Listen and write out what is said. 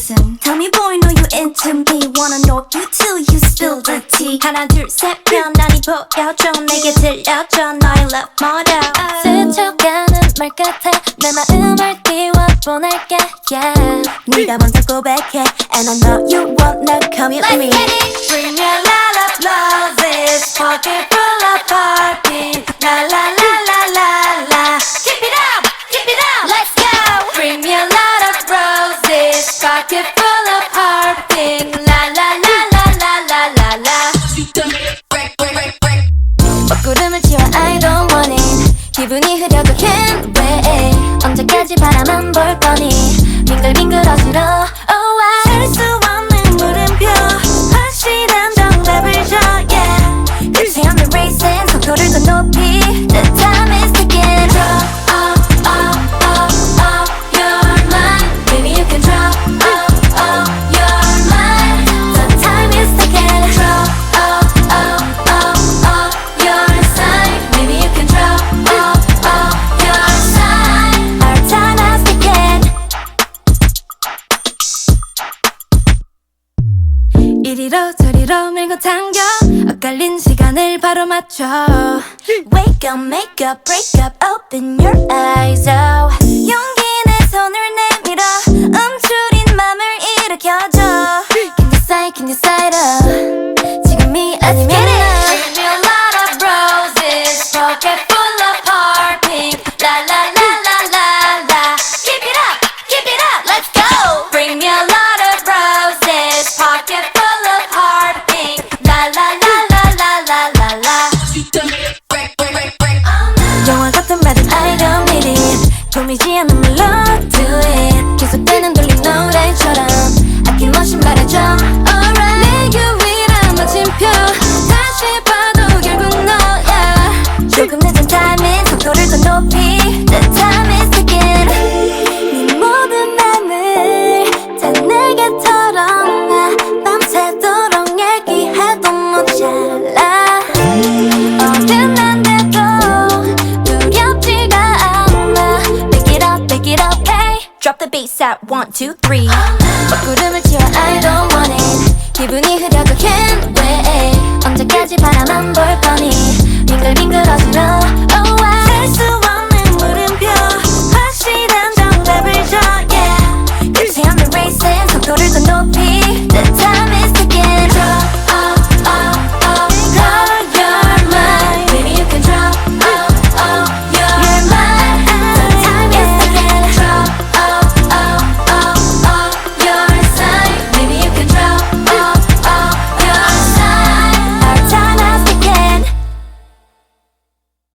listen. Tell me boy, know you into me. Wanna know you till you spill the tea. 하나 둘 셋 편안히 보여줘. 내게 들려줘 너의 love model. 스쳐가는 말 같아. 내 마음을 띄워보낼게, yeah. 네가 먼저 고백해. And I know you wanna come with me. Let's get it. Bring your la la love is pocket full of heartbeat. La la la la la la. Keep it up, keep it up. Let's go. Bring me a lot of roses, pocket full of heartbeat. La la la la la la la la. 먹구름을 치워 I don't want it. 기분이 흐려도 can't wait. 언제까지 바라만 볼 거니. 빙글빙글 어지러워. Oh I 셀 수 없는 물음표, 확실한 정답을 줘, yeah. 끝이 없는 racing. 속도를 더 높이. The time is ticking. Draw, oh, oh, oh, oh, you're mine. Baby you can draw. Oh, oh, you're mine. The time is ticking. Draw, oh, oh, oh, oh, you're a sign. Baby you can draw. Oh, oh, you're a sign. Our time is ticking. 이리로 저리로 밀고 당겨. 엇갈린 시간을 바로 맞춰. Wake up, make up, break up, open your eyes. Oh, 용기 내 손을 내밀어. 움츠린 맘을 일으켜줘. can decide 지금이 아니면 Give me a lot of roses, pocket full of heartbeat. La la la la la la. Keep it up, let's go. Bring me a lot of roses, pocket full of heartbeat. La la la la la la la la. 영화 같은 말은 I don't need it. 보이지 않는 말로 do it. 계속되는 돌림 노래처럼 아낌없이 말해줘. Alright. 내 유일한 마침표. 다시 봐도 결국 너야. 조금 늦은 타이밍 속도를 더 높이. The time is ticking. 네 모든 맘을 다 내게 털어놔. 밤새도록 얘기해도 모자라. 어긋난데도 두렵지가 않아. Pick it up, hey. Drop the bass at 1, 2, 3. 먹구름을 치워 I don't want it. 기분이 흐려도 can't wait. 언제까지 바라만 볼 거니. 빙글빙글 어지러워.